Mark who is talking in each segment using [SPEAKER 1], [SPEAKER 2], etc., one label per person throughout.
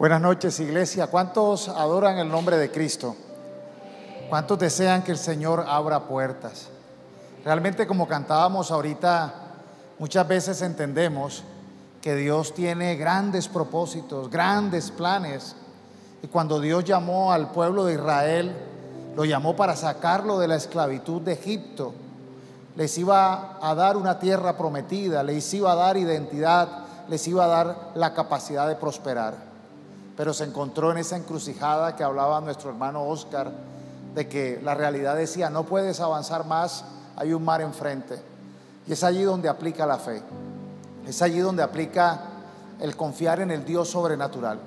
[SPEAKER 1] Buenas noches, iglesia. ¿Cuántos adoran el nombre de Cristo? ¿Cuántos desean que el Señor abra puertas? Realmente, como cantábamos ahorita, muchas veces entendemos que Dios tiene grandes propósitos, grandes planes. Y cuando Dios llamó al pueblo de Israel, lo llamó para sacarlo de la esclavitud de Egipto. Les iba a dar una tierra prometida, les iba a dar identidad, les iba a dar la capacidad de prosperar. Pero se encontró en esa encrucijada que hablaba nuestro hermano Oscar, de que la realidad decía: no puedes avanzar más, hay un mar enfrente. Y es allí donde aplica la fe, es allí donde aplica el confiar en el Dios sobrenatural,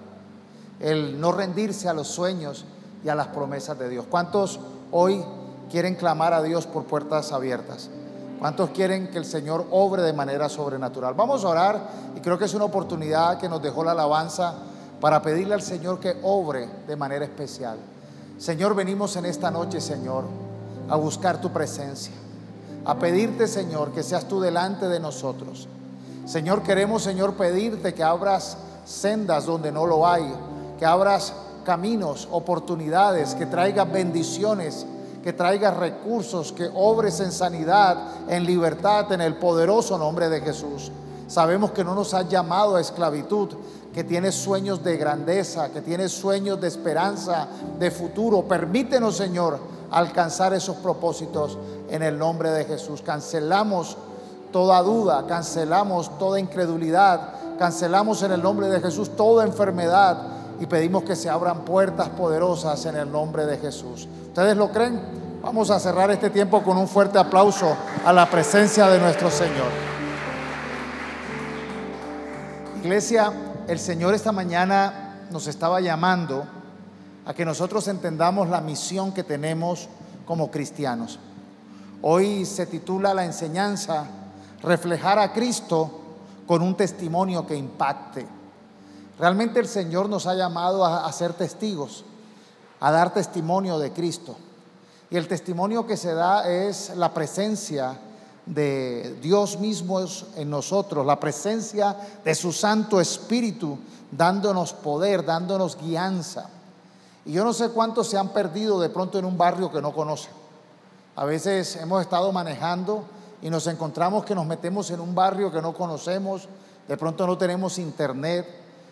[SPEAKER 1] el no rendirse a los sueños y a las promesas de Dios. ¿Cuántos hoy quieren clamar a Dios por puertas abiertas? ¿Cuántos quieren que el Señor obre de manera sobrenatural? Vamos a orar, y creo que es una oportunidad que nos dejó la alabanza para pedirle al Señor que obre de manera especial. Señor, venimos en esta noche, Señor, a buscar tu presencia, a pedirte, Señor, que seas tú delante de nosotros. Señor, queremos, Señor, pedirte que abras sendas donde no lo hay, que abras caminos, oportunidades, que traigas bendiciones, que traigas recursos, que obres en sanidad, en libertad, en el poderoso nombre de Jesús. Sabemos que no nos has llamado a esclavitud, que tienes sueños de grandeza, que tienes sueños de esperanza, de futuro. Permítenos, Señor, alcanzar esos propósitos en el nombre de Jesús. Cancelamos toda duda, cancelamos toda incredulidad, cancelamos en el nombre de Jesús toda enfermedad y pedimos que se abran puertas poderosas en el nombre de Jesús. ¿Ustedes lo creen? Vamos a cerrar este tiempo con un fuerte aplauso a la presencia de nuestro Señor. Iglesia, el Señor esta mañana nos estaba llamando a que nosotros entendamos la misión que tenemos como cristianos. Hoy se titula la enseñanza Reflejar a Cristo con un testimonio que impacte. Realmente el Señor nos ha llamado a ser testigos, a dar testimonio de Cristo. Y el testimonio que se da es la presencia de Dios mismo en nosotros, la presencia de su Santo Espíritu dándonos poder, dándonos guianza. Y yo no sé cuántos se han perdido de pronto en un barrio que no conocen. A veces hemos estado manejando y nos encontramos que nos metemos en un barrio que no conocemos, de pronto no tenemos internet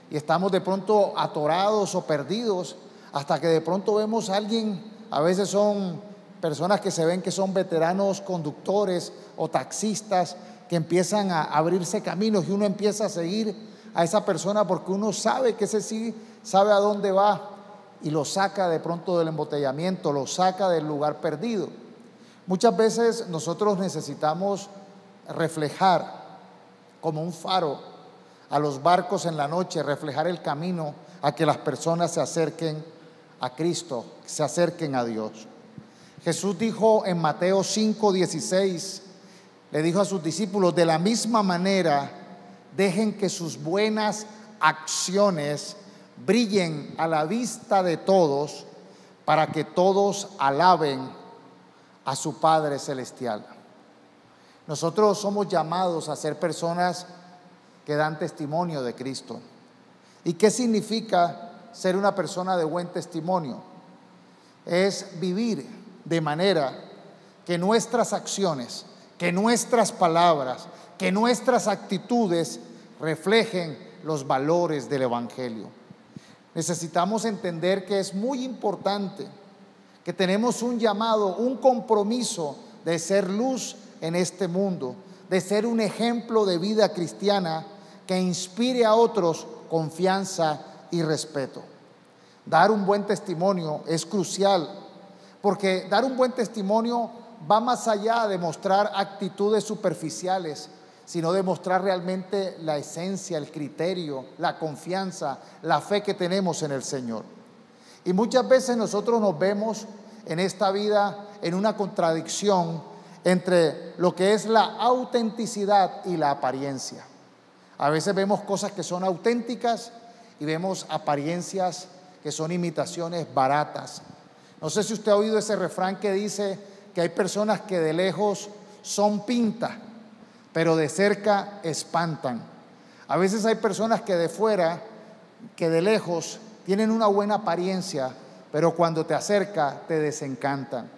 [SPEAKER 1] y estamos de pronto atorados o perdidos, hasta que de pronto vemos a alguien. A veces son personas que se ven que son veteranos conductores o taxistas, que empiezan a abrirse caminos y uno empieza a seguir a esa persona porque uno sabe que ese sí sabe a dónde va, y lo saca de pronto del embotellamiento, lo saca del lugar perdido. Muchas veces nosotros necesitamos reflejar como un faro a los barcos en la noche, reflejar el camino a que las personas se acerquen a Cristo, se acerquen a Dios. Jesús dijo en Mateo 5:16, le dijo a sus discípulos: de la misma manera, dejen que sus buenas acciones brillen a la vista de todos, para que todos alaben a su Padre Celestial. Nosotros somos llamados a ser personas que dan testimonio de Cristo. ¿Y qué significa ser una persona de buen testimonio? Es vivir de manera que nuestras acciones, que nuestras palabras, que nuestras actitudes reflejen los valores del Evangelio. Necesitamos entender que es muy importante, que tenemos un llamado, un compromiso de ser luz en este mundo, de ser un ejemplo de vida cristiana que inspire a otros confianza y respeto. Dar un buen testimonio es crucial, porque dar un buen testimonio va más allá de mostrar actitudes superficiales, sino de mostrar realmente la esencia, el criterio, la confianza, la fe que tenemos en el Señor. Y muchas veces nosotros nos vemos en esta vida en una contradicción entre lo que es la autenticidad y la apariencia. A veces vemos cosas que son auténticas y vemos apariencias que son imitaciones baratas. No sé si usted ha oído ese refrán que dice que hay personas que de lejos son pinta, pero de cerca espantan. A veces hay personas que de fuera que de lejos tienen una buena apariencia, pero cuando te acerca te desencantan.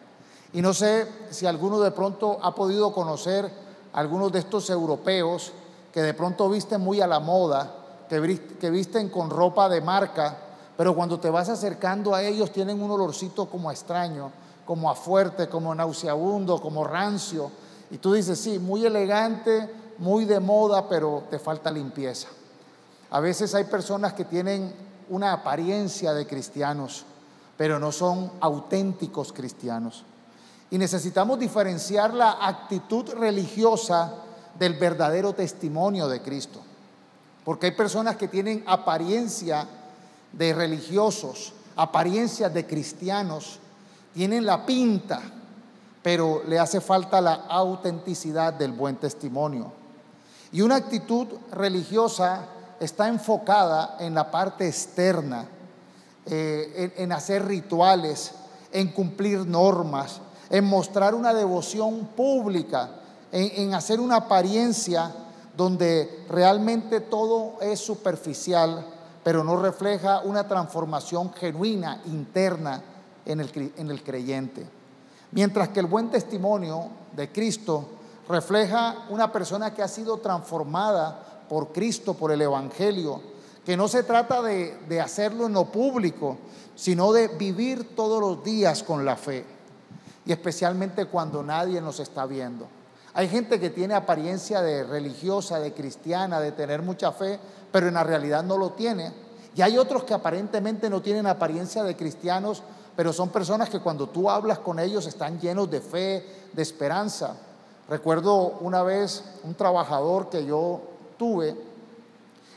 [SPEAKER 1] Y no sé si alguno de pronto ha podido conocer algunos de estos europeos que de pronto visten muy a la moda, que visten con ropa de marca, pero cuando te vas acercando a ellos tienen un olorcito como a extraño, como a fuerte, como nauseabundo, como rancio. Y tú dices, sí, muy elegante, muy de moda, pero te falta limpieza. A veces hay personas que tienen una apariencia de cristianos, pero no son auténticos cristianos. Y necesitamos diferenciar la actitud religiosa del verdadero testimonio de Cristo. Porque hay personas que tienen apariencia de religiosos, apariencia de cristianos, tienen la pinta, pero le hace falta la autenticidad del buen testimonio. Y una actitud religiosa está enfocada en la parte externa, en hacer rituales, en cumplir normas, en mostrar una devoción pública, en hacer una apariencia donde realmente todo es superficial, pero no refleja una transformación genuina, interna en el creyente. Mientras que el buen testimonio de Cristo refleja una persona que ha sido transformada por Cristo, por el Evangelio, que no se trata de hacerlo en lo público, sino de vivir todos los días con la fe, y especialmente cuando nadie nos está viendo. Hay gente que tiene apariencia de religiosa, de cristiana, de tener mucha fe, pero en la realidad no lo tiene. Y hay otros que aparentemente no tienen apariencia de cristianos, pero son personas que cuando tú hablas con ellos están llenos de fe, de esperanza. Recuerdo una vez un trabajador que yo tuve.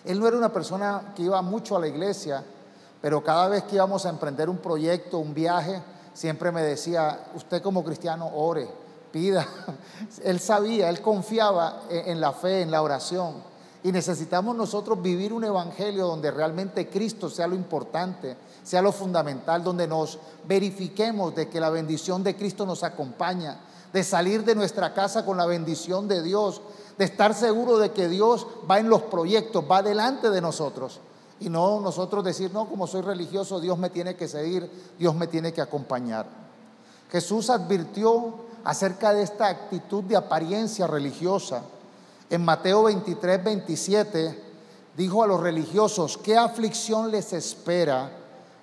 [SPEAKER 1] Él no era una persona que iba mucho a la iglesia, pero cada vez que íbamos a emprender un proyecto, un viaje, siempre me decía, usted como cristiano ore, pida. Él sabía, él confiaba en la fe, en la oración. Y necesitamos nosotros vivir un evangelio donde realmente Cristo sea lo importante, sea lo fundamental, donde nos verifiquemos de que la bendición de Cristo nos acompaña, de salir de nuestra casa con la bendición de Dios, de estar seguro de que Dios va en los proyectos, va delante de nosotros. Y no nosotros decir, no, como soy religioso, Dios me tiene que seguir, Dios me tiene que acompañar. Jesús advirtió acerca de esta actitud de apariencia religiosa. En Mateo 23, 27, dijo a los religiosos, ¿qué aflicción les espera,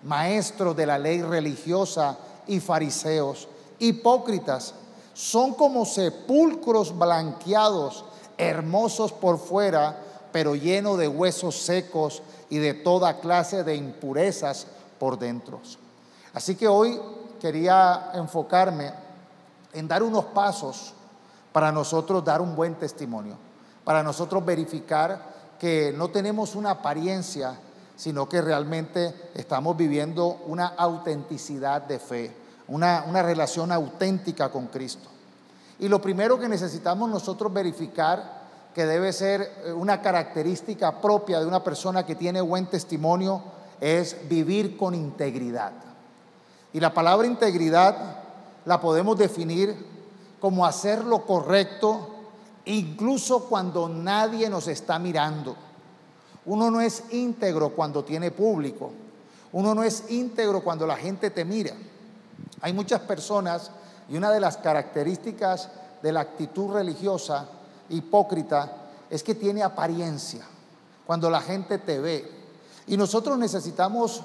[SPEAKER 1] maestros de la ley religiosa y fariseos, hipócritas? Son como sepulcros blanqueados, hermosos por fuera, pero llenos de huesos secos y de toda clase de impurezas por dentro. Así que hoy quería enfocarme en dar unos pasos para nosotros dar un buen testimonio, para nosotros verificar que no tenemos una apariencia, sino que realmente estamos viviendo una autenticidad de fe, una relación auténtica con Cristo. Y lo primero que necesitamos nosotros verificar, que debe ser una característica propia de una persona que tiene buen testimonio, es vivir con integridad. Y la palabra integridad la podemos definir como hacer lo correcto, incluso cuando nadie nos está mirando. Uno no es íntegro cuando tiene público. Uno no es íntegro cuando la gente te mira. Hay muchas personas, y una de las características de la actitud religiosa hipócrita es que tiene apariencia cuando la gente te ve. Y nosotros necesitamos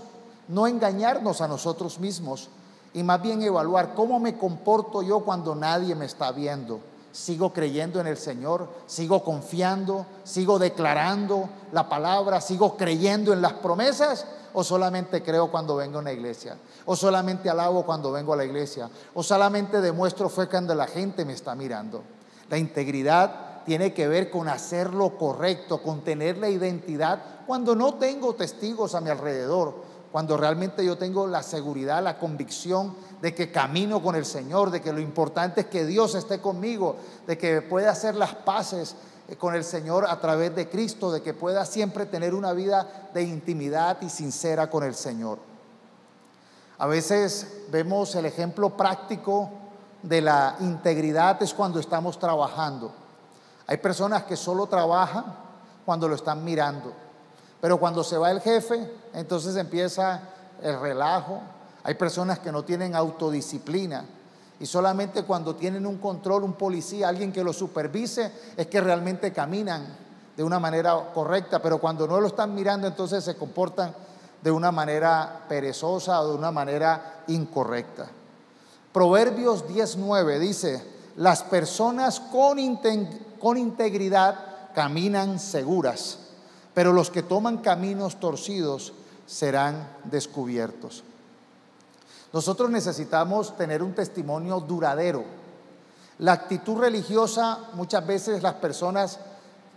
[SPEAKER 1] no engañarnos a nosotros mismos y más bien evaluar cómo me comporto yo cuando nadie me está viendo. ¿Sigo creyendo en el Señor? ¿Sigo confiando? ¿Sigo declarando la palabra? ¿Sigo creyendo en las promesas? ¿O solamente creo cuando vengo a una iglesia? ¿O solamente alabo cuando vengo a la iglesia? ¿O solamente demuestro fe cuando la gente me está mirando? La integridad tiene que ver con hacer lo correcto, con tener la identidad cuando no tengo testigos a mi alrededor, cuando realmente yo tengo la seguridad, la convicción de que camino con el Señor, de que lo importante es que Dios esté conmigo, de que pueda hacer las paces con el Señor a través de Cristo, de que pueda siempre tener una vida de intimidad y sincera con el Señor. A veces vemos el ejemplo práctico de la integridad es cuando estamos trabajando. Hay personas que solo trabajan cuando lo están mirando. Pero cuando se va el jefe, entonces empieza el relajo. Hay personas que no tienen autodisciplina y solamente cuando tienen un control, un policía, alguien que los supervise, es que realmente caminan de una manera correcta. Pero cuando no lo están mirando, entonces se comportan de una manera perezosa o de una manera incorrecta. Proverbios 10:9 dice: las personas con integridad caminan seguras, pero los que toman caminos torcidos serán descubiertos. Nosotros necesitamos tener un testimonio duradero. La actitud religiosa, muchas veces las personas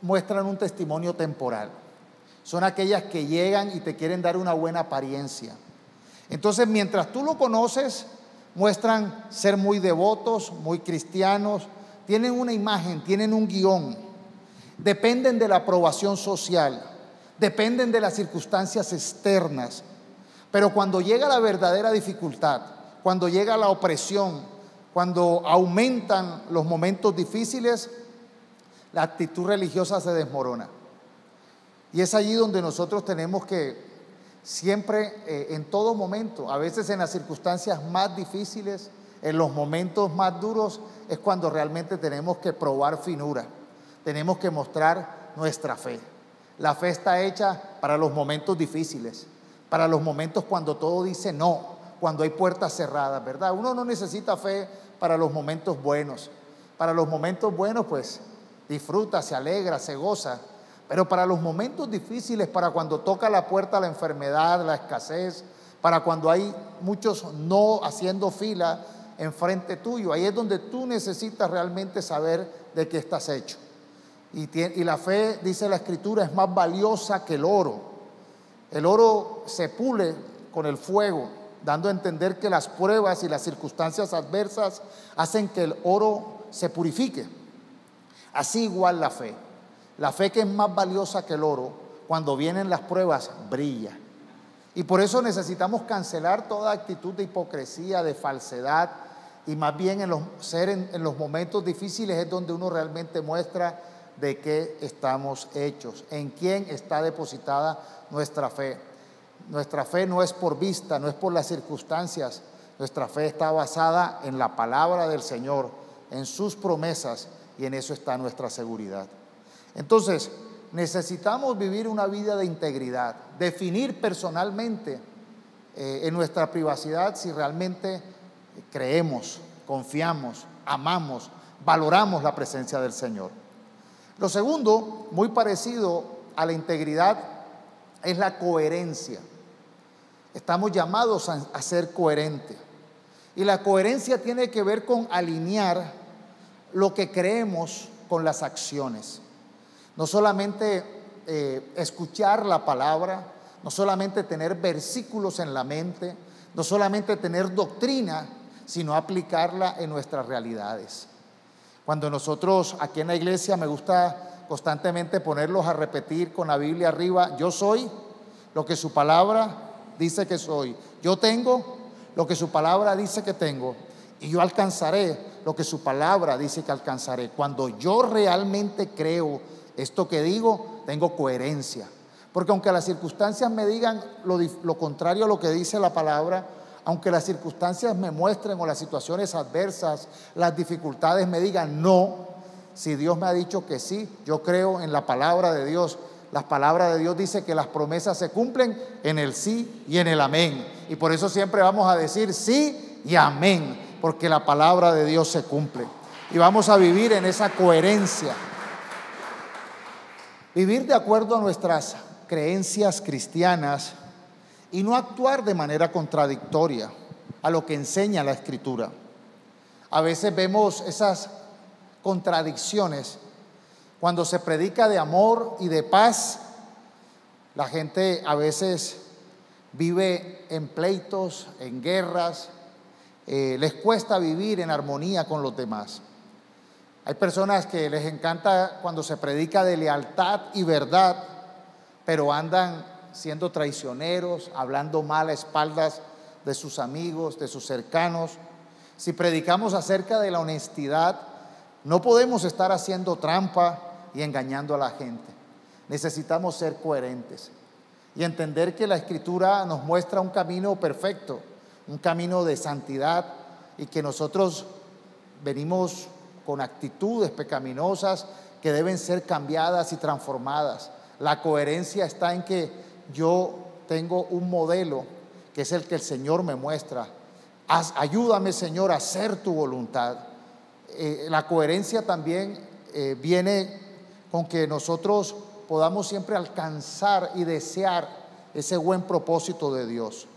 [SPEAKER 1] muestran un testimonio temporal. Son aquellas que llegan y te quieren dar una buena apariencia. Entonces, mientras tú lo conoces, muestran ser muy devotos, muy cristianos, tienen una imagen, tienen un guión, dependen de la aprobación social, dependen de las circunstancias externas. Pero cuando llega la verdadera dificultad, cuando llega la opresión, cuando aumentan los momentos difíciles, la actitud religiosa se desmorona. Y es allí donde nosotros tenemos que siempre, en todo momento, a veces en las circunstancias más difíciles, en los momentos más duros, es cuando realmente tenemos que probar finura. Tenemos que mostrar nuestra fe. La fe está hecha para los momentos difíciles, para los momentos cuando todo dice no, cuando hay puertas cerradas, ¿verdad? Uno no necesita fe para los momentos buenos. Para los momentos buenos, pues, disfruta, se alegra, se goza. Pero para los momentos difíciles, para cuando toca la puerta la enfermedad, la escasez, para cuando hay muchos no haciendo fila enfrente tuyo, ahí es donde tú necesitas realmente saber de qué estás hecho. Y la fe, dice la Escritura, es más valiosa que el oro. El oro se pule con el fuego, dando a entender que las pruebas y las circunstancias adversas hacen que el oro se purifique. Así igual la fe. La fe, que es más valiosa que el oro, cuando vienen las pruebas, brilla. Y por eso necesitamos cancelar toda actitud de hipocresía, de falsedad, y más bien en los momentos difíciles es donde uno realmente muestra de qué estamos hechos, en quién está depositada nuestra fe. Nuestra fe no es por vista, no es por las circunstancias. Nuestra fe está basada en la palabra del Señor, en sus promesas, y en eso está nuestra seguridad. Entonces, necesitamos vivir una vida de integridad, definir personalmente en nuestra privacidad si realmente creemos, confiamos, amamos, valoramos la presencia del Señor. Lo segundo, muy parecido a la integridad, es la coherencia. Estamos llamados a ser coherentes. Y la coherencia tiene que ver con alinear lo que creemos con las acciones. No solamente escuchar la palabra, no solamente tener versículos en la mente, no solamente tener doctrina, sino aplicarla en nuestras realidades. Cuando nosotros aquí en la iglesia, me gusta constantemente ponerlos a repetir con la Biblia arriba: yo soy lo que su palabra dice que soy, yo tengo lo que su palabra dice que tengo, y yo alcanzaré lo que su palabra dice que alcanzaré. Cuando yo realmente creo esto que digo, tengo coherencia, porque aunque las circunstancias me digan lo contrario a lo que dice la palabra, aunque las circunstancias me muestren, o las situaciones adversas, las dificultades me digan no, si Dios me ha dicho que sí, yo creo en la palabra de Dios. La palabra de Dios dice que las promesas se cumplen en el sí y en el amén, y por eso siempre vamos a decir sí y amén, porque la palabra de Dios se cumple, y vamos a vivir en esa coherencia. Vivir de acuerdo a nuestras creencias cristianas y no actuar de manera contradictoria a lo que enseña la Escritura. A veces vemos esas contradicciones cuando se predica de amor y de paz. La gente a veces vive en pleitos, en guerras, les cuesta vivir en armonía con los demás. Hay personas que les encanta cuando se predica de lealtad y verdad, pero andan siendo traicioneros, hablando mal a espaldas de sus amigos, de sus cercanos. Si predicamos acerca de la honestidad, no podemos estar haciendo trampa y engañando a la gente. Necesitamos ser coherentes. y entender que la Escritura nos muestra un camino perfecto, un camino de santidad, y que nosotros venimos con actitudes pecaminosas que deben ser cambiadas y transformadas. La coherencia está en que yo tengo un modelo que es el que el Señor me muestra. Ayúdame, Señor, a hacer tu voluntad. La coherencia también viene con que nosotros podamos siempre alcanzar y desear ese buen propósito de Dios.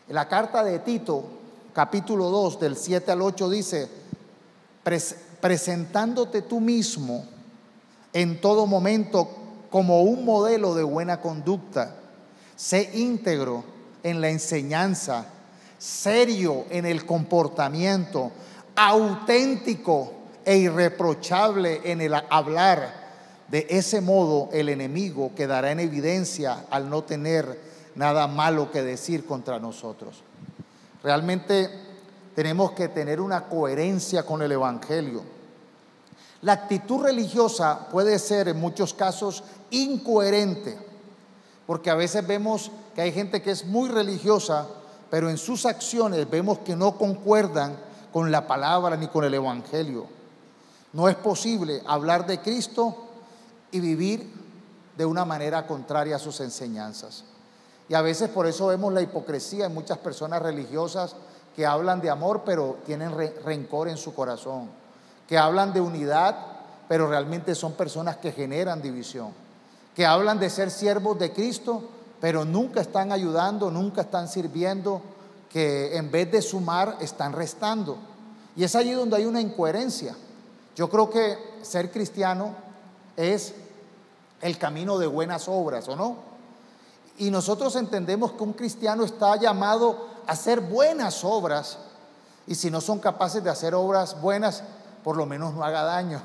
[SPEAKER 1] En la carta de Tito, capítulo 2, del 7 al 8 dice: presentándote tú mismo en todo momento como un modelo de buena conducta, sé íntegro en la enseñanza, serio en el comportamiento, auténtico e irreprochable en el hablar. De ese modo el enemigo quedará en evidencia al no tener nada malo que decir contra nosotros. Realmente tenemos que tener una coherencia con el Evangelio. La actitud religiosa puede ser en muchos casos incoherente, porque a veces vemos que hay gente que es muy religiosa, pero en sus acciones vemos que no concuerdan con la palabra ni con el Evangelio. No es posible hablar de Cristo y vivir de una manera contraria a sus enseñanzas. Y a veces por eso vemos la hipocresía en muchas personas religiosas que hablan de amor, pero tienen rencor en su corazón, que hablan de unidad, pero realmente son personas que generan división, que hablan de ser siervos de Cristo, pero nunca están ayudando, nunca están sirviendo, que en vez de sumar están restando. Y es allí donde hay una incoherencia. Yo creo que ser cristiano es el camino de buenas obras, ¿o no? Y nosotros entendemos que un cristiano está llamado a hacer buenas obras, y si no son capaces de hacer obras buenas, por lo menos no haga daño.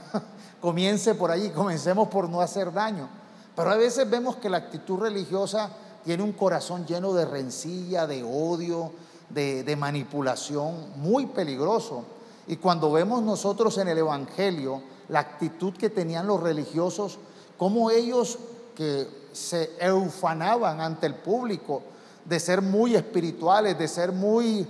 [SPEAKER 1] Comience por allí, comencemos por no hacer daño. Pero a veces vemos que la actitud religiosa tiene un corazón lleno de rencilla, de odio, de manipulación, muy peligroso. Y cuando vemos nosotros en el Evangelio la actitud que tenían los religiosos, como ellos que se eufanaban ante el público de ser muy espirituales, de ser muy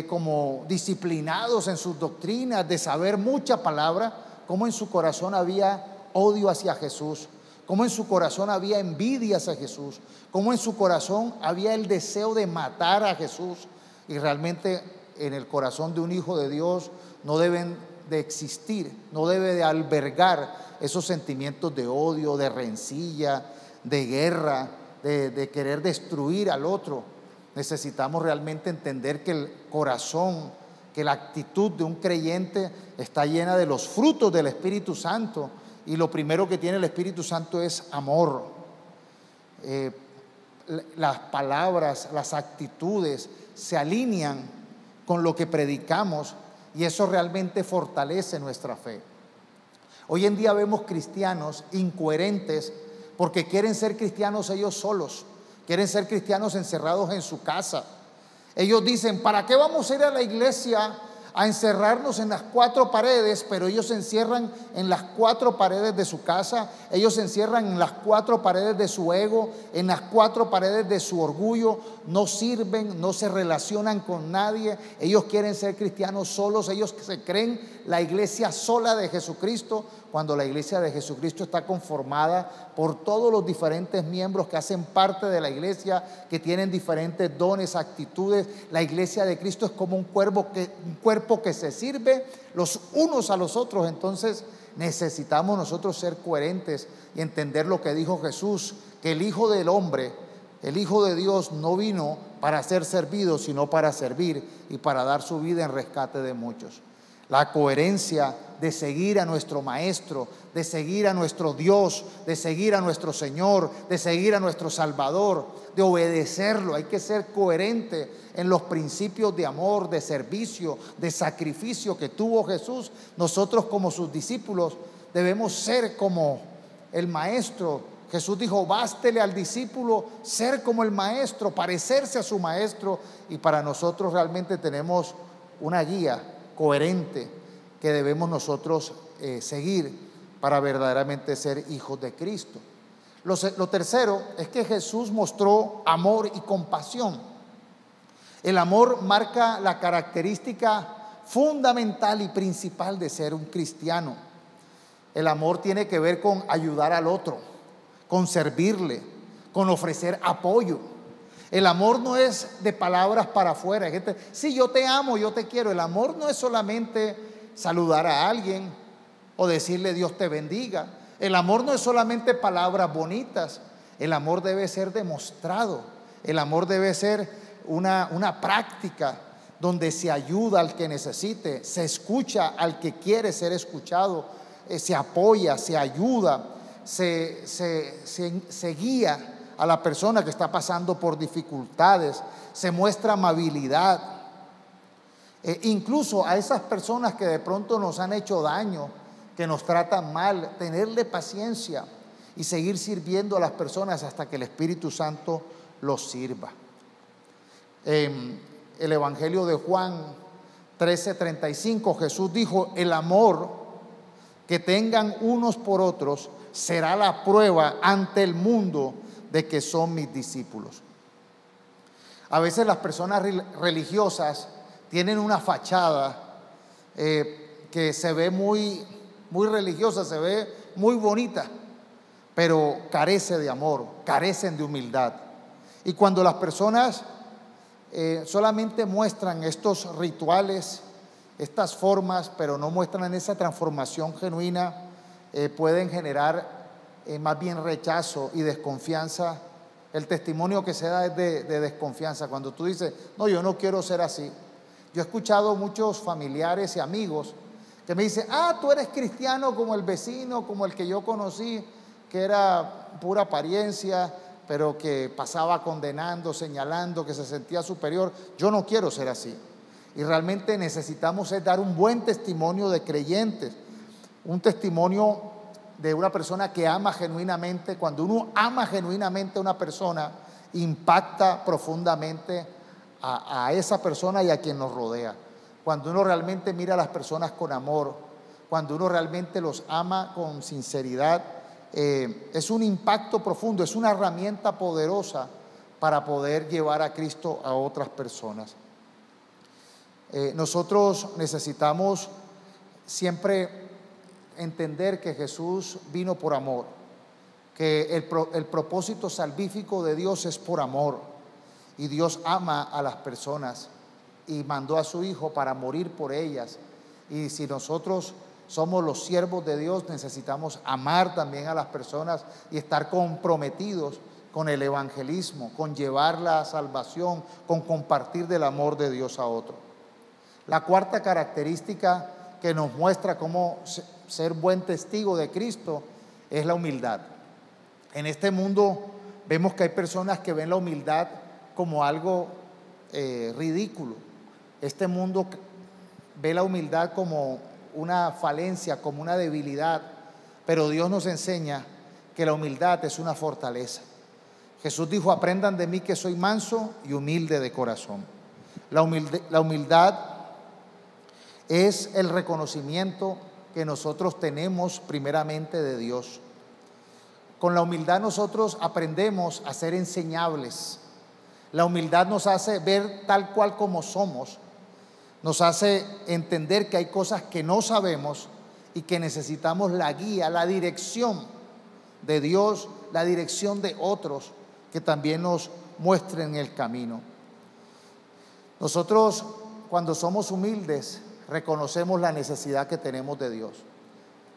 [SPEAKER 1] como disciplinados en sus doctrinas, de saber mucha palabra, como en su corazón había odio hacia Jesús, como en su corazón había envidia hacia Jesús, como en su corazón había el deseo de matar a Jesús. Y realmente en el corazón de un hijo de Dios no deben de existir, no debe de albergar esos sentimientos de odio, de rencilla, de guerra, de querer destruir al otro. Necesitamos realmente entender que el corazón, que la actitud de un creyente está llena de los frutos del Espíritu Santo, y lo primero que tiene el Espíritu Santo es amor. Las palabras, las actitudes se alinean con lo que predicamos, y eso realmente fortalece nuestra fe. Hoy en día vemos cristianos incoherentes porque quieren ser cristianos ellos solos, quieren ser cristianos encerrados en su casa. Ellos dicen: ¿para qué vamos a ir a la iglesia a encerrarnos en las cuatro paredes? Pero ellos se encierran en las cuatro paredes de su casa, ellos se encierran en las cuatro paredes de su ego, en las cuatro paredes de su orgullo, no sirven, no se relacionan con nadie. Ellos quieren ser cristianos solos, ellos se creen la iglesia sola de Jesucristo, cuando la iglesia de Jesucristo está conformada por todos los diferentes miembros que hacen parte de la iglesia, que tienen diferentes dones, actitudes. La iglesia de Cristo es como un cuerpo que se sirve los unos a los otros. Entonces necesitamos nosotros ser coherentes y entender lo que dijo Jesús, que el Hijo del Hombre, el Hijo de Dios, no vino para ser servido, sino para servir y para dar su vida en rescate de muchos. La coherencia de seguir a nuestro Maestro, de seguir a nuestro Dios, de seguir a nuestro Señor, de seguir a nuestro Salvador, de obedecerlo. Hay que ser coherente en los principios de amor, de servicio, de sacrificio que tuvo Jesús. Nosotros como sus discípulos debemos ser como el Maestro. Jesús dijo: bástele al discípulo ser como el Maestro, parecerse a su Maestro. Y para nosotros realmente tenemos una guía coherente que debemos nosotros seguir para verdaderamente ser hijos de Cristo. Lo tercero es que Jesús mostró amor y compasión. El amor marca la característica fundamental y principal de ser un cristiano. El amor tiene que ver con ayudar al otro, con servirle, con ofrecer apoyo. El amor no es de palabras para afuera. Gente, sí, yo te amo, yo te quiero. El amor no es solamente saludar a alguien o decirle Dios te bendiga. El amor no es solamente palabras bonitas. El amor debe ser demostrado. El amor debe ser una práctica donde se ayuda al que necesite, se escucha al que quiere ser escuchado, se apoya, se ayuda, se guía a la persona que está pasando por dificultades, se muestra amabilidad. Incluso a esas personas que de pronto nos han hecho daño, que nos tratan mal, tenerle paciencia y seguir sirviendo a las personas hasta que el Espíritu Santo los sirva. El Evangelio de Juan 13:35, Jesús dijo: el amor que tengan unos por otros será la prueba ante el mundo de que son mis discípulos. A veces las personas religiosas tienen una fachada que se ve muy religiosa, se ve muy bonita, pero carece de amor, carecen de humildad. Y cuando las personas solamente muestran estos rituales, estas formas, pero no muestran esa transformación genuina, pueden generar más bien rechazo y desconfianza. El testimonio que se da es de desconfianza. Cuando tú dices, no, yo no quiero ser así. Yo he escuchado muchos familiares y amigos que me dicen, tú eres cristiano como el vecino, como el que yo conocí, que era pura apariencia, pero que pasaba condenando, señalando, que se sentía superior. Yo no quiero ser así. Y realmente necesitamos es dar un buen testimonio de creyentes, un testimonio de una persona que ama genuinamente. Cuando uno ama genuinamente a una persona, impacta profundamente a esa persona y a quien nos rodea. Cuando uno realmente mira a las personas con amor, cuando uno realmente los ama con sinceridad, es un impacto profundo, es una herramienta poderosa para poder llevar a Cristo a otras personas. Nosotros necesitamos siempre entender que Jesús vino por amor, que el propósito salvífico de Dios es por amor, y Dios ama a las personas y mandó a su Hijo para morir por ellas. Y si nosotros somos los siervos de Dios, necesitamos amar también a las personas y estar comprometidos con el evangelismo, con llevar la salvación, con compartir del amor de Dios a otro. La cuarta característica que nos muestra cómo ser buen testigo de Cristo es la humildad. En este mundo vemos que hay personas que ven la humildad como algo ridículo. Este mundo ve la humildad como una falencia, como una debilidad, pero Dios nos enseña que la humildad es una fortaleza. Jesús dijo: aprendan de mí que soy manso y humilde de corazón. La humildad es el reconocimiento que nosotros tenemos primeramente de Dios. Con la humildad nosotros aprendemos a ser enseñables. La humildad nos hace ver tal cual como somos, nos hace entender que hay cosas que no sabemos y que necesitamos la guía, la dirección de Dios, la dirección de otros que también nos muestren el camino. Nosotros, cuando somos humildes, reconocemos la necesidad que tenemos de Dios,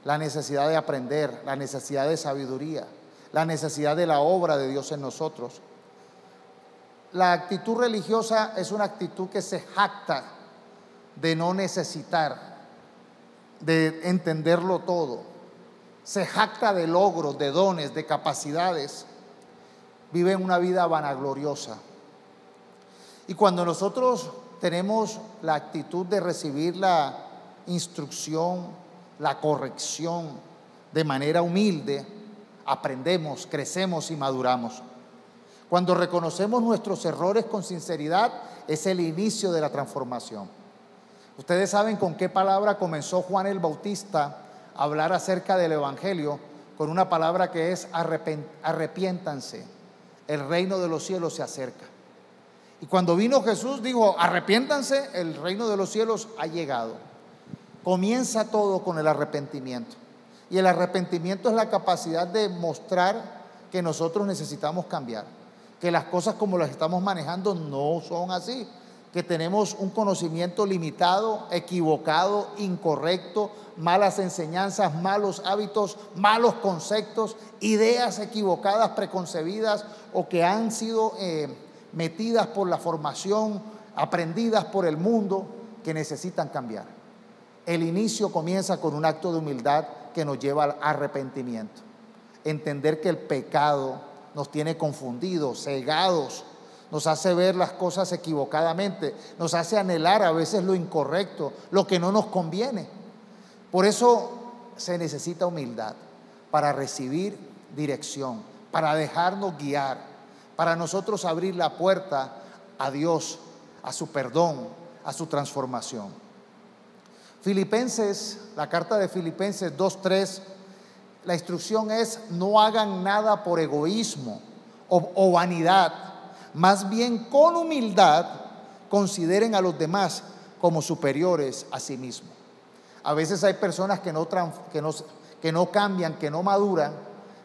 [SPEAKER 1] la necesidad de aprender, la necesidad de sabiduría, la necesidad de la obra de Dios en nosotros. La actitud religiosa es una actitud que se jacta de no necesitar, de entenderlo todo. Se jacta de logros, de dones, de capacidades. Vive una vida vanagloriosa. Y cuando nosotros tenemos la actitud de recibir la instrucción, la corrección de manera humilde, aprendemos, crecemos y maduramos. Cuando reconocemos nuestros errores con sinceridad, es el inicio de la transformación. Ustedes saben con qué palabra comenzó Juan el Bautista a hablar acerca del Evangelio. con una palabra que es arrepiéntanse, el reino de los cielos se acerca. Y cuando vino Jesús dijo, arrepiéntanse, el reino de los cielos ha llegado. Comienza todo con el arrepentimiento. Y el arrepentimiento es la capacidad de mostrar que nosotros necesitamos cambiar, que las cosas como las estamos manejando no son así, que tenemos un conocimiento limitado, equivocado, incorrecto, malas enseñanzas, malos hábitos, malos conceptos, ideas equivocadas, preconcebidas o que han sido metidas por la formación, aprendidas por el mundo, que necesitan cambiar. El inicio comienza con un acto de humildad que nos lleva al arrepentimiento. Entender que el pecado nos tiene confundidos, cegados, nos hace ver las cosas equivocadamente, nos hace anhelar a veces lo incorrecto, lo que no nos conviene. Por eso se necesita humildad para recibir dirección, para dejarnos guiar, para nosotros abrir la puerta a Dios, a su perdón, a su transformación. Filipenses, la carta de Filipenses 2:3, la instrucción es: no hagan nada por egoísmo o vanidad, más bien con humildad consideren a los demás como superiores a sí mismos. A veces hay personas que no cambian, que no maduran,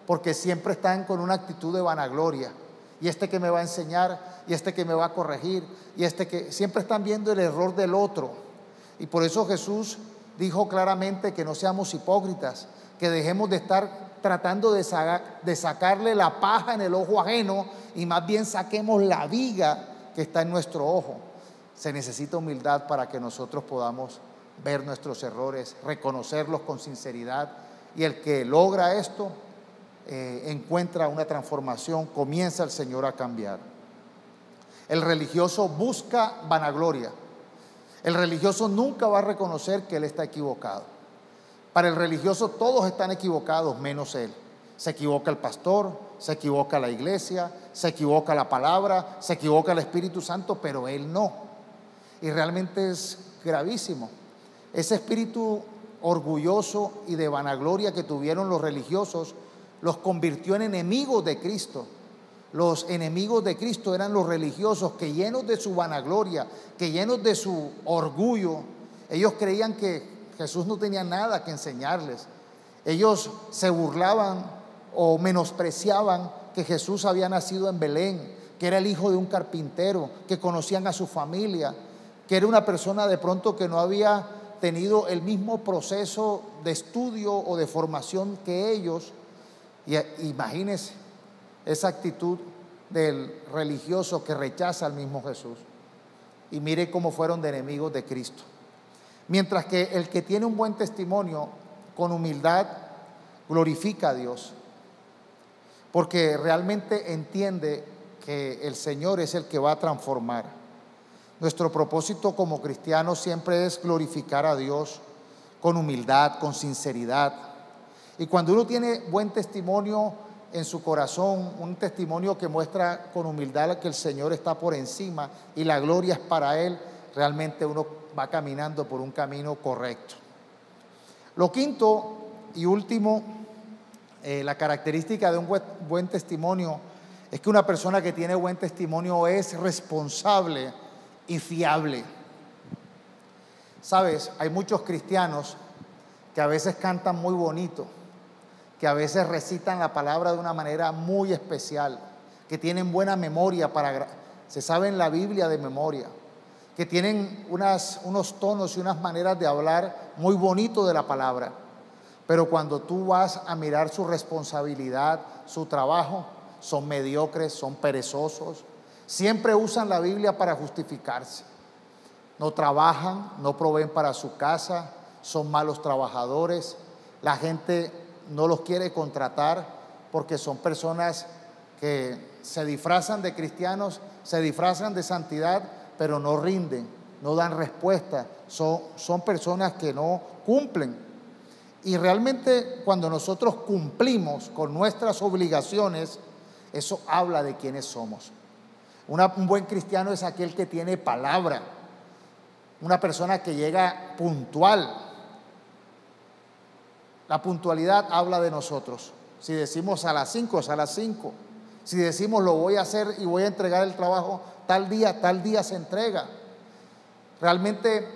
[SPEAKER 1] porque siempre están con una actitud de vanagloria. Y este que me va a enseñar, y este que me va a corregir, y este que siempre están viendo el error del otro. Y por eso Jesús dijo claramente que no seamos hipócritas, que dejemos de estar tratando de sacarle la paja en el ojo ajeno y más bien saquemos la viga que está en nuestro ojo. Se necesita humildad para que nosotros podamos ver nuestros errores, reconocerlos con sinceridad, y el que logra esto encuentra una transformación, comienza el Señor a cambiar. El religioso busca vanagloria. El religioso nunca va a reconocer que él está equivocado. Para el religioso todos están equivocados menos él. Se equivoca el pastor, se equivoca la iglesia, se equivoca la palabra, se equivoca el Espíritu Santo, pero él no. Y realmente es gravísimo. Ese espíritu orgulloso y de vanagloria que tuvieron los religiosos los convirtió en enemigos de Cristo. Los enemigos de Cristo eran los religiosos que, llenos de su vanagloria, que llenos de su orgullo, ellos creían que Jesús no tenía nada que enseñarles. Ellos se burlaban o menospreciaban que Jesús había nacido en Belén, que era el hijo de un carpintero, que conocían a su familia, que era una persona de pronto que no había tenido el mismo proceso de estudio o de formación que ellos. Y imagínense esa actitud del religioso que rechaza al mismo Jesús. Y mire cómo fueron de enemigos de Cristo. Mientras que el que tiene un buen testimonio con humildad glorifica a Dios, porque realmente entiende que el Señor es el que va a transformar. Nuestro propósito como cristianos siempre es glorificar a Dios con humildad, con sinceridad. Y cuando uno tiene buen testimonio en su corazón, un testimonio que muestra con humildad que el Señor está por encima y la gloria es para Él, realmente uno va caminando por un camino correcto. Lo quinto y último, la característica de un buen testimonio es que una persona que tiene buen testimonio es responsable y fiable. Sabes, hay muchos cristianos que a veces cantan muy bonito, que a veces recitan la palabra de una manera muy especial, que tienen buena memoria, se saben la Biblia de memoria, que tienen unos tonos y unas maneras de hablar muy bonito de la palabra, pero cuando tú vas a mirar su responsabilidad, su trabajo, son mediocres, son perezosos, siempre usan la Biblia para justificarse, no trabajan, no proveen para su casa, son malos trabajadores, la gente no los quiere contratar porque son personas que se disfrazan de cristianos, se disfrazan de santidad, pero no rinden, no dan respuesta, son personas que no cumplen. Y realmente cuando nosotros cumplimos con nuestras obligaciones, eso habla de quiénes somos. Un buen cristiano es aquel que tiene palabra, una persona que llega puntual. La puntualidad habla de nosotros. Si decimos a las 5, es a las 5. Si decimos lo voy a hacer y voy a entregar el trabajo tal día se entrega. Realmente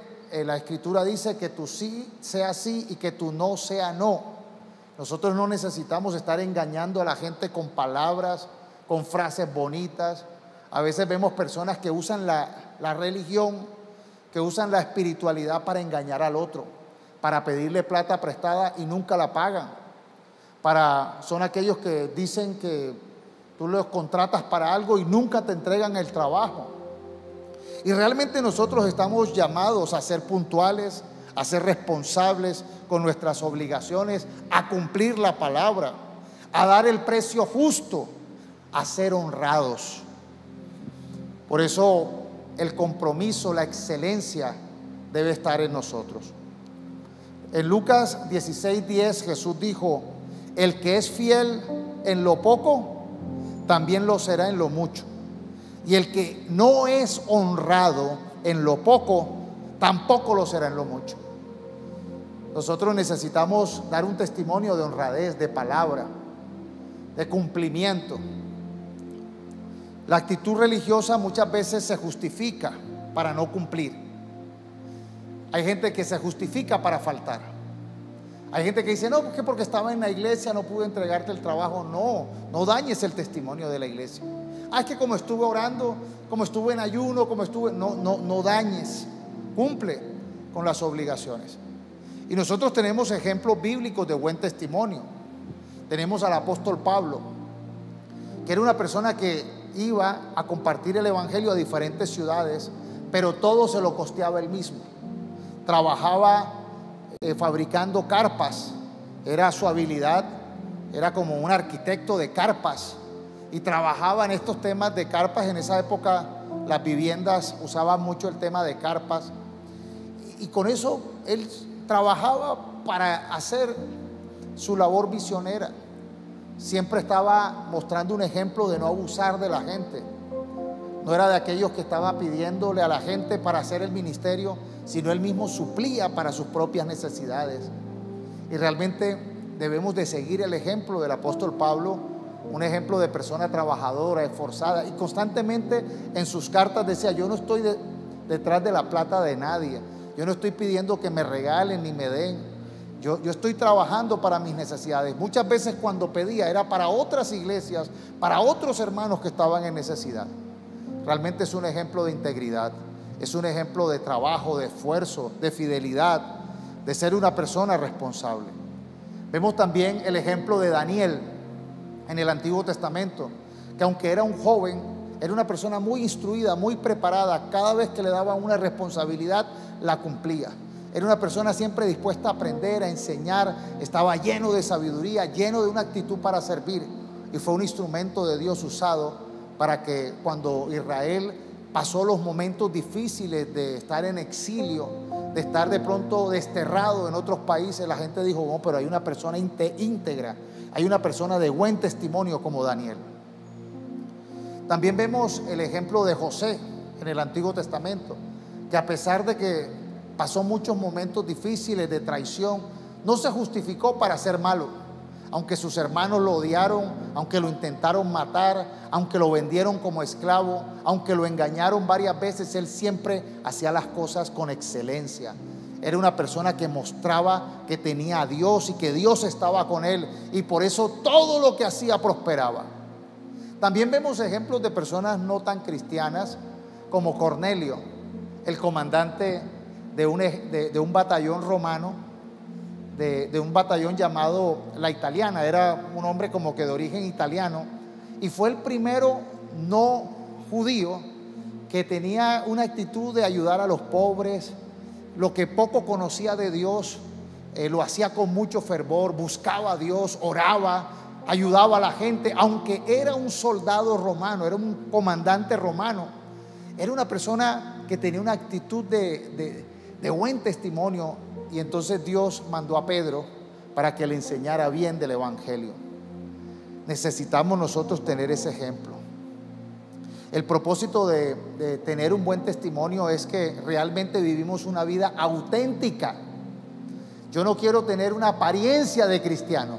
[SPEAKER 1] la Escritura dice que tu sí sea sí y que tu no sea no. Nosotros no necesitamos estar engañando a la gente con palabras, con frases bonitas. A veces vemos personas que usan la religión, que usan la espiritualidad para engañar al otro, para pedirle plata prestada y nunca la pagan. Son aquellos que dicen que tú los contratas para algo y nunca te entregan el trabajo. Y realmente nosotros estamos llamados a ser puntuales, a ser responsables con nuestras obligaciones, a cumplir la palabra, a dar el precio justo, a ser honrados. Por eso el compromiso, la excelencia debe estar en nosotros. En Lucas 16:10 Jesús dijo: el que es fiel en lo poco, también lo será en lo mucho. Y el que no es honrado en lo poco, tampoco lo será en lo mucho. Nosotros necesitamos dar un testimonio de honradez, de palabra, de cumplimiento. La actitud religiosa muchas veces se justifica para no cumplir. Hay gente que se justifica para faltar. Hay gente que dice: no, que porque estaba en la iglesia no pude entregarte el trabajo. No dañes el testimonio de la iglesia. Es que como estuve orando, como estuve en ayuno, no dañes. Cumple con las obligaciones. Y nosotros tenemos ejemplos bíblicos de buen testimonio. Tenemos al apóstol Pablo, que era una persona que iba a compartir el evangelio a diferentes ciudades, pero todo se lo costeaba él mismo. Trabajaba fabricando carpas, era su habilidad, era como un arquitecto de carpas, y trabajaba en estos temas de carpas. En esa época las viviendas usaban mucho el tema de carpas, y con eso él trabajaba para hacer su labor misionera. Siempre estaba mostrando un ejemplo de no abusar de la gente. No era de aquellos que estaba pidiéndole a la gente para hacer el ministerio, sino él mismo suplía para sus propias necesidades. Y realmente debemos de seguir el ejemplo del apóstol Pablo, un ejemplo de persona trabajadora, esforzada, y constantemente en sus cartas decía: yo no estoy detrás de la plata de nadie, yo no estoy pidiendo que me regalen ni me den. Yo estoy trabajando para mis necesidades. Muchas veces cuando pedía era para otras iglesias, para otros hermanos que estaban en necesidad. Realmente es un ejemplo de integridad, es un ejemplo de trabajo, de esfuerzo, de fidelidad, de ser una persona responsable. Vemos también el ejemplo de Daniel en el Antiguo Testamento, que aunque era un joven, era una persona muy instruida, muy preparada. Cada vez que le daban una responsabilidad, la cumplía. Era una persona siempre dispuesta a aprender, a enseñar. Estaba lleno de sabiduría, lleno de una actitud para servir. Y fue un instrumento de Dios usado para que cuando Israel pasó los momentos difíciles de estar en exilio, de estar de pronto desterrado en otros países, la gente dijo: no, pero hay una persona íntegra, hay una persona de buen testimonio como Daniel. También vemos el ejemplo de José en el Antiguo Testamento, que a pesar de que pasó muchos momentos difíciles de traición, no se justificó para ser malo. Aunque sus hermanos lo odiaron, aunque lo intentaron matar, aunque lo vendieron como esclavo, aunque lo engañaron varias veces, él siempre hacía las cosas con excelencia. Era una persona que mostraba que tenía a Dios y que Dios estaba con él, y por eso todo lo que hacía prosperaba. También vemos ejemplos de personas no tan cristianas, como Cornelio, el comandante de un batallón romano, de un batallón llamado La Italiana. Era un hombre como que de origen italiano, y fue el primero no judío que tenía una actitud de ayudar a los pobres. Lo que poco conocía de Dios, lo hacía con mucho fervor, buscaba a Dios, oraba, ayudaba a la gente. Aunque era un soldado romano, era un comandante romano, era una persona que tenía una actitud de buen testimonio. Y entonces Dios mandó a Pedro para que le enseñara bien del evangelio. Necesitamos nosotros tener ese ejemplo. El propósito de tener un buen testimonio es que realmente vivimos una vida auténtica. Yo no quiero tener una apariencia de cristiano,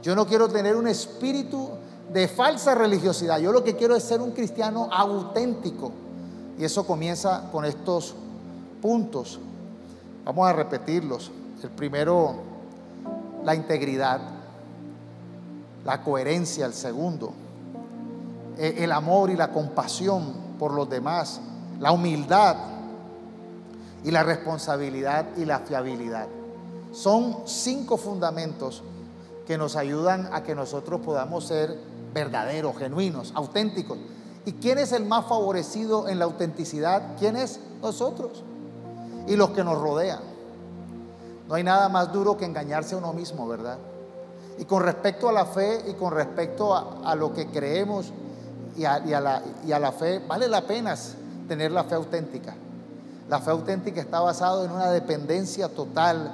[SPEAKER 1] Yo no quiero tener un espíritu de falsa religiosidad. Yo lo que quiero es ser un cristiano auténtico. Y eso comienza con estos puntos. Vamos a repetirlos. El primero, la integridad. La coherencia, el segundo. El amor y la compasión por los demás. La humildad y la responsabilidad y la fiabilidad. Son 5 fundamentos que nos ayudan a que nosotros podamos ser verdaderos, genuinos, auténticos. ¿Y quién es el más favorecido en la autenticidad? ¿Quién es? Nosotros y los que nos rodean. No hay nada más duro que engañarse a uno mismo, ¿verdad? Y con respecto a la fe y con respecto a lo que creemos y a la fe, vale la pena tener la fe auténtica. La fe auténtica está basada en una dependencia total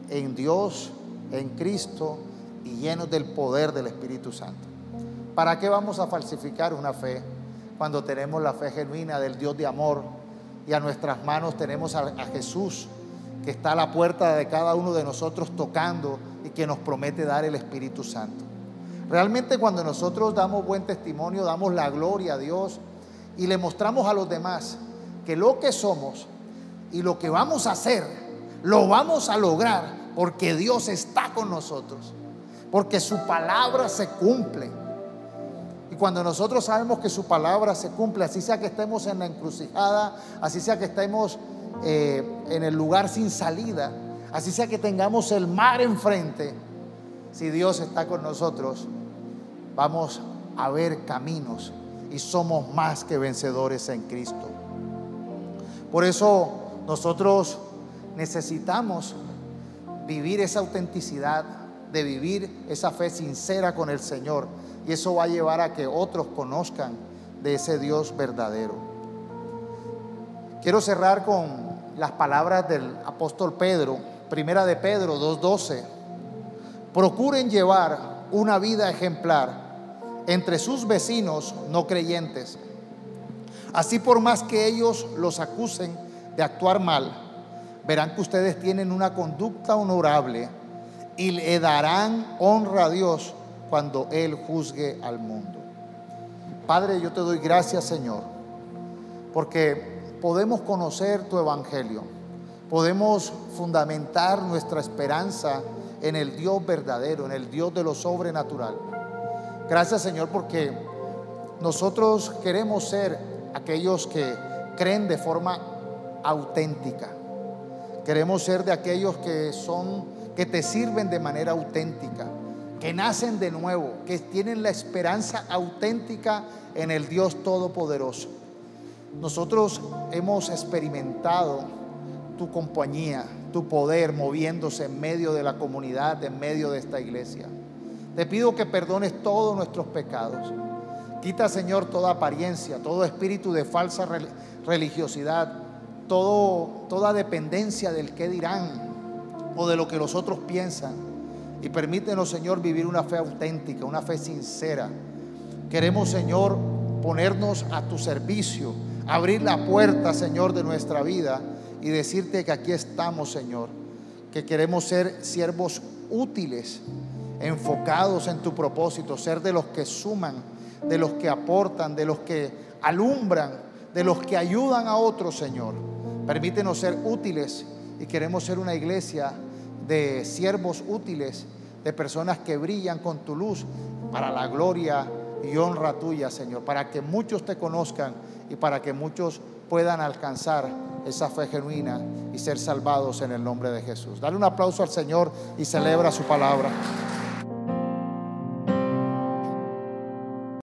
[SPEAKER 1] en Dios, en Cristo y llenos del poder del Espíritu Santo. ¿Para qué vamos a falsificar una fe cuando tenemos la fe genuina del Dios de amor y a nuestras manos tenemos a Jesús, que está a la puerta de cada uno de nosotros tocando y que nos promete dar el Espíritu Santo? Realmente cuando nosotros damos buen testimonio, damos la gloria a Dios y le mostramos a los demás que lo que somos y lo que vamos a hacer, lo vamos a lograr porque Dios está con nosotros, porque su palabra se cumple. Y cuando nosotros sabemos que su palabra se cumple, así sea que estemos en la encrucijada, así sea que estemos en el lugar sin salida, así sea que tengamos el mar enfrente, si Dios está con nosotros, vamos a ver caminos y somos más que vencedores en Cristo. Por eso nosotros necesitamos vivir esa autenticidad, de vivir esa fe sincera con el Señor, y eso va a llevar a que otros conozcan de ese Dios verdadero. Quiero cerrar con las palabras del apóstol Pedro, primera de Pedro 2:12. Procuren llevar una vida ejemplar entre sus vecinos no creyentes. Así, por más que ellos los acusen de actuar mal, verán que ustedes tienen una conducta honorable y le darán honra a Dios cuando Él juzgue al mundo. Padre, yo te doy gracias, Señor, porque podemos conocer tu evangelio, podemos fundamentar nuestra esperanza en el Dios verdadero, en el Dios de lo sobrenatural. Gracias, Señor, porque nosotros queremos ser aquellos que creen de forma auténtica. Queremos ser de aquellos que te sirven de manera auténtica, que nacen de nuevo, que tienen la esperanza auténtica en el Dios Todopoderoso. Nosotros hemos experimentado tu compañía, tu poder moviéndose en medio de la comunidad, en medio de esta iglesia. Te pido que perdones todos nuestros pecados. Quita, Señor, toda apariencia, todo espíritu de falsa religiosidad, toda dependencia del qué dirán o de lo que los otros piensan. Y permítenos, Señor, vivir una fe auténtica, una fe sincera. Queremos, Señor, ponernos a tu servicio, abrir la puerta, Señor, de nuestra vida y decirte que aquí estamos, Señor, que queremos ser siervos útiles, enfocados en tu propósito, ser de los que suman, de los que aportan, de los que alumbran, de los que ayudan a otros, Señor. Permítenos ser útiles y queremos ser una iglesia de siervos útiles, de personas que brillan con tu luz para la gloria y honra tuya, Señor, para que muchos te conozcan y para que muchos puedan alcanzar esa fe genuina y ser salvados en el nombre de Jesús. Dale un aplauso al Señor y celebra su palabra.